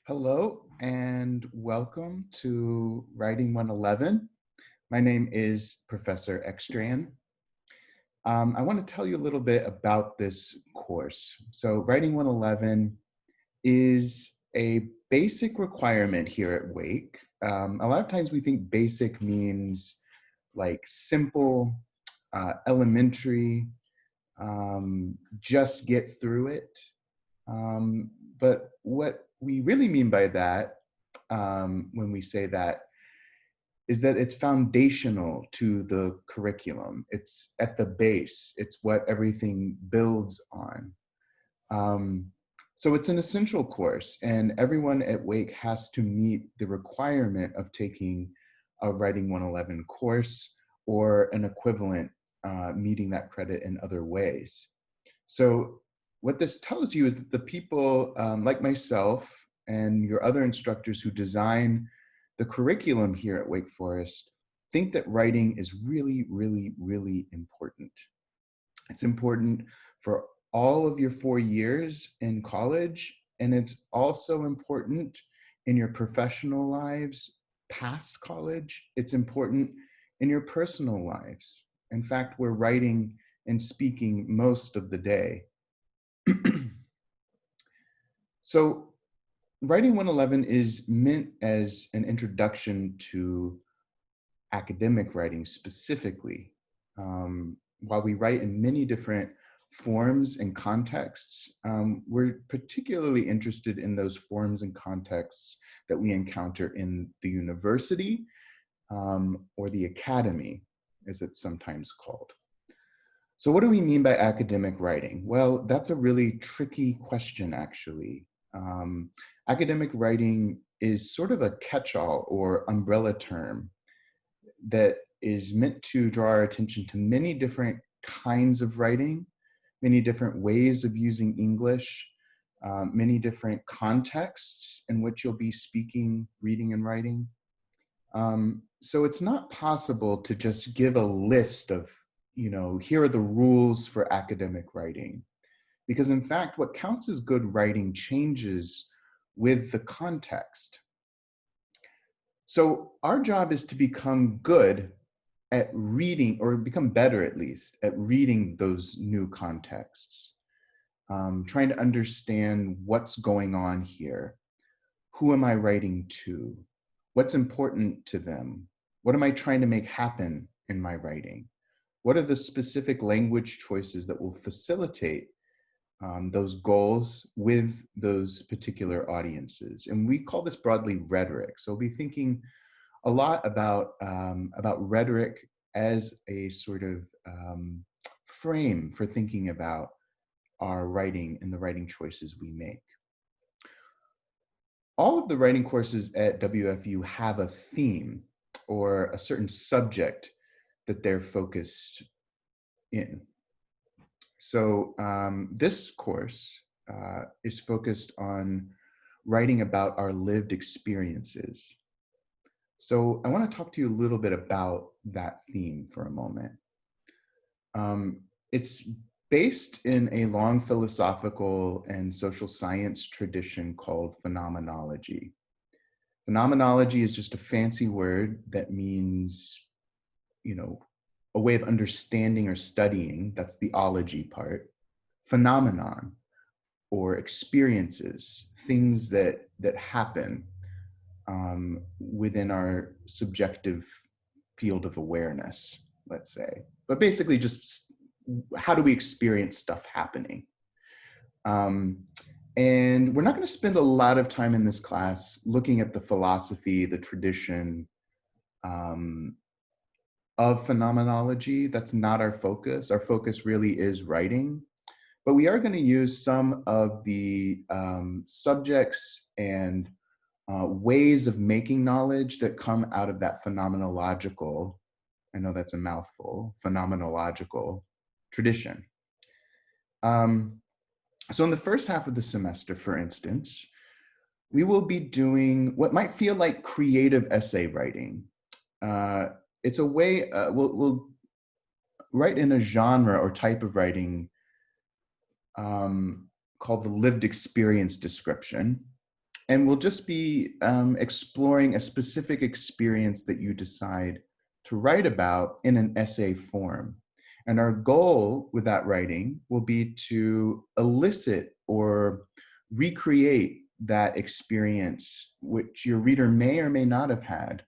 Hello and welcome to Writing 111. My name is Professor Ekstrand. I want to tell you a little bit about this course. So Writing 111 is a basic requirement here at Wake. A lot of times we think basic means like simple, elementary, just get through it. But what we really mean by that, when we say that, is that it's foundational to the curriculum. It's at the base. It's what everything builds on. So it's an essential course, and everyone at Wake has to meet the requirement of taking a Writing 111 course or an equivalent, meeting that credit in other ways. So what this tells you is that the people like myself and your other instructors who design the curriculum here at Wake Forest think that writing is really, really, really important. It's important for all of your 4 years in college, and it's also important in your professional lives past college. It's important in your personal lives. In fact, we're writing and speaking most of the day. So Writing 111 is meant as an introduction to academic writing specifically. While we write in many different forms and contexts, we're particularly interested in those forms and contexts that we encounter in the university or the academy, as it's sometimes called. So what do we mean by academic writing? Well, that's a really tricky question, actually. Academic writing is sort of a catch-all or umbrella term that is meant to draw our attention to many different kinds of writing, many different ways of using English, many different contexts in which you'll be speaking, reading, and writing. So it's not possible to just give a list of, here are the rules for academic writing. Because in fact, what counts as good writing changes with the context. So our job is to become good at reading, or become better at least, at reading those new contexts, trying to understand what's going on here. Who am I writing to? What's important to them? What am I trying to make happen in my writing? What are the specific language choices that will facilitate those goals with those particular audiences? And we call this broadly rhetoric. So we'll be thinking a lot about rhetoric as a sort of frame for thinking about our writing and the writing choices we make. All of the writing courses at WFU have a theme or a certain subject that they're focused in. So this course is focused on writing about our lived experiences. So I want to talk to you a little bit about that theme for a moment. It's based in a long philosophical and social science tradition called phenomenology. Phenomenology is just a fancy word that means, a way of understanding or studying. That's the ology part. Phenomenon, or experiences, things that happen within our subjective field of awareness, let's say. But basically just how do we experience stuff happening? And we're not going to spend a lot of time in this class looking at the philosophy, the tradition of phenomenology. That's not our focus. Our focus really is writing. But we are going to use some of the subjects and ways of making knowledge that come out of that phenomenological, I know that's a mouthful, phenomenological tradition. So in the first half of the semester, for instance, we will be doing what might feel like creative essay writing. It's a way, we'll write in a genre or type of writing called the lived experience description, And we'll just be exploring a specific experience that you decide to write about in an essay form. And our goal with that writing will be to elicit or recreate that experience, which your reader may or may not have had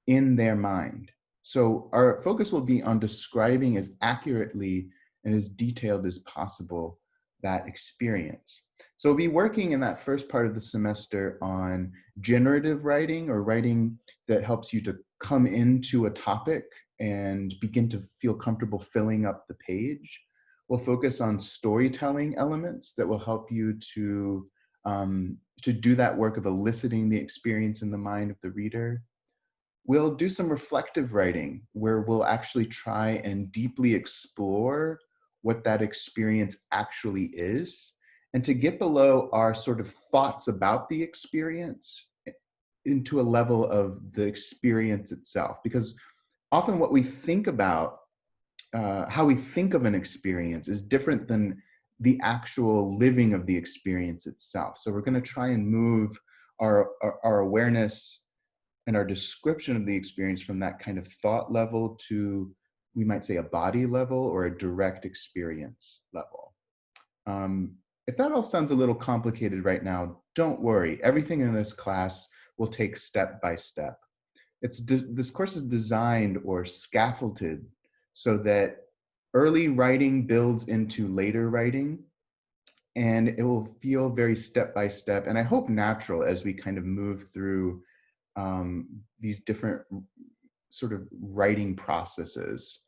in their mind. So our focus will be on describing as accurately and as detailed as possible that experience. So we'll be working in that first part of the semester on generative writing, or writing that helps you to come into a topic and begin to feel comfortable filling up the page. We'll focus on storytelling elements that will help you to do that work of eliciting the experience in the mind of the reader. We'll do some reflective writing where we'll actually try and deeply explore what that experience actually is, and to get below our sort of thoughts about the experience into a level of the experience itself. Because often what we think about, how we think of an experience, is different than the actual living of the experience itself. So we're going to try and move our awareness and our description of the experience from that kind of thought level to, we might say, a body level or a direct experience level. If that all sounds a little complicated right now, don't worry. Everything in this class will take step by step. This course is designed or scaffolded so that early writing builds into later writing, and it will feel very step by step, and I hope natural as we kind of move through these different sort of writing processes.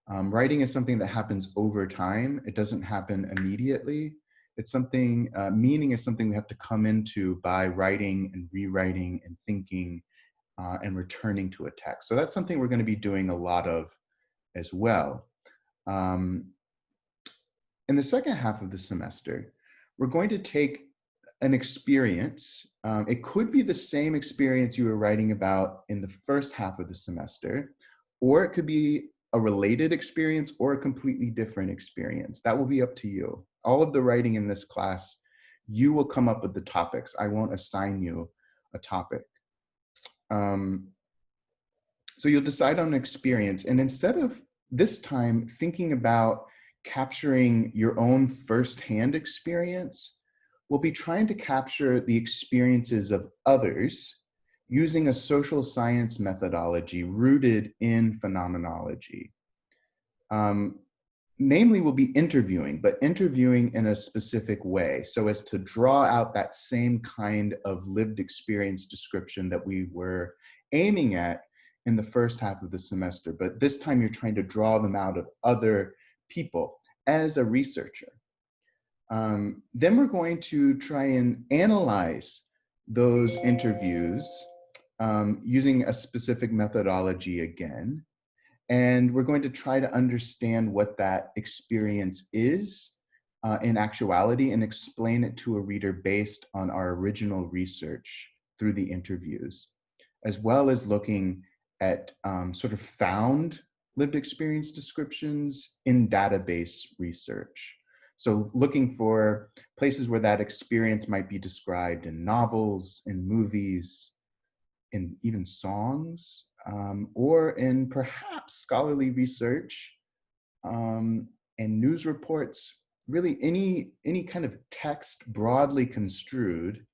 Writing is something that happens over time. It doesn't happen immediately. It's something, meaning is something we have to come into by writing and rewriting and thinking and returning to a text. So that's something we're going to be doing a lot of as well. In the second half of the semester, we're going to take an experience. It could be the same experience you were writing about in the first half of the semester, or it could be a related experience or a completely different experience. That will be up to you. All of the writing in this class, you will come up with the topics. I won't assign you a topic. So you'll decide on an experience, and instead of this time thinking about capturing your own firsthand experience, we'll be trying to capture the experiences of others using a social science methodology rooted in phenomenology. Namely, we'll be interviewing, but interviewing in a specific way so as to draw out that same kind of lived experience description that we were aiming at in the first half of the semester. But this time you're trying to draw them out of other people as a researcher. Then we're going to try and analyze those interviews using a specific methodology again. And we're going to try to understand what that experience is in actuality and explain it to a reader based on our original research through the interviews, as well as looking at sort of found lived experience descriptions in database research. So looking for places where that experience might be described in novels, in movies, in even songs, or in perhaps scholarly research and news reports, really any kind of text broadly construed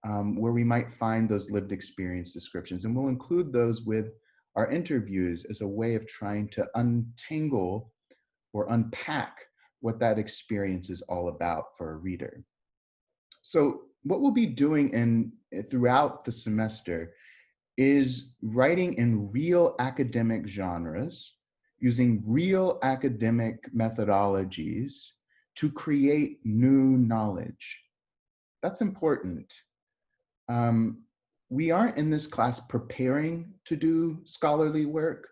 where we might find those lived experience descriptions. And we'll include those with our interviews as a way of trying to untangle or unpack what that experience is all about for a reader. So what we'll be doing throughout the semester is writing in real academic genres, using real academic methodologies to create new knowledge. That's important. We aren't in this class preparing to do scholarly work.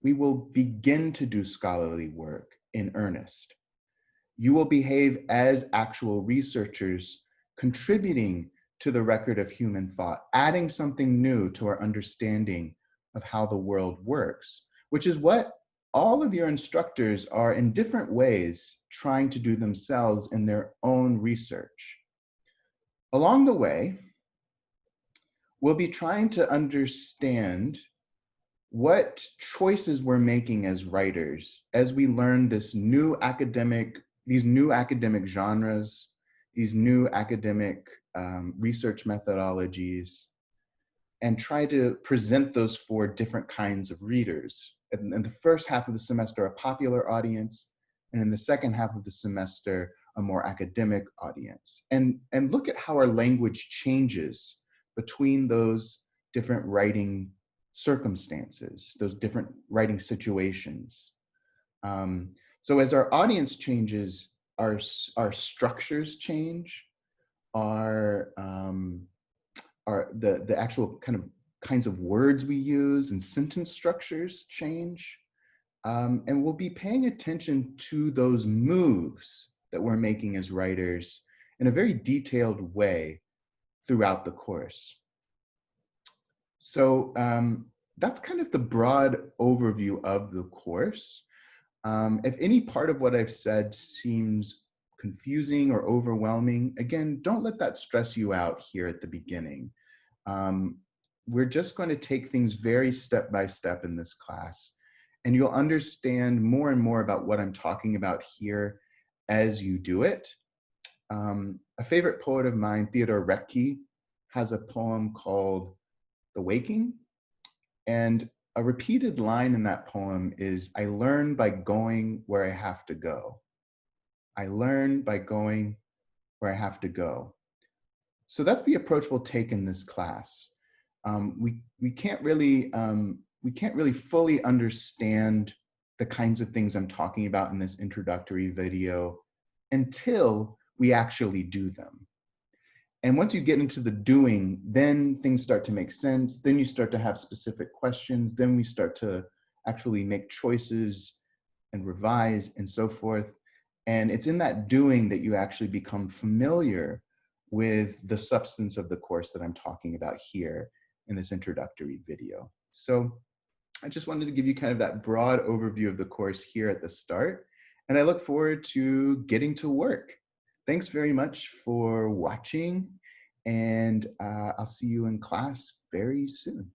We will begin to do scholarly work in earnest. You will behave as actual researchers, contributing to the record of human thought, adding something new to our understanding of how the world works, which is what all of your instructors are in different ways trying to do themselves in their own research. Along the way, we'll be trying to understand what choices we're making as writers as we learn these new academic genres, these new academic research methodologies, and try to present those for different kinds of readers. In the first half of the semester, a popular audience, and in the second half of the semester, a more academic audience. And look at how our language changes between those different writing circumstances, those different writing situations. So as our audience changes, our structures change, our the actual kinds of words we use and sentence structures change. And we'll be paying attention to those moves that we're making as writers in a very detailed way throughout the course. So that's kind of the broad overview of the course. If any part of what I've said seems confusing or overwhelming, again, don't let that stress you out here at the beginning. We're just going to take things very step by step in this class, and you'll understand more and more about what I'm talking about here as you do it. A favorite poet of mine, Theodore Roethke, has a poem called The Waking, and a repeated line in that poem is, "I learn by going where I have to go. I learn by going where I have to go." So that's the approach we'll take in this class. We can't really fully understand the kinds of things I'm talking about in this introductory video until we actually do them. And once you get into the doing, then things start to make sense. Then you start to have specific questions. Then we start to actually make choices and revise and so forth. And it's in that doing that you actually become familiar with the substance of the course that I'm talking about here in this introductory video. So I just wanted to give you kind of that broad overview of the course here at the start. And I look forward to getting to work. Thanks very much for watching, and I'll see you in class very soon.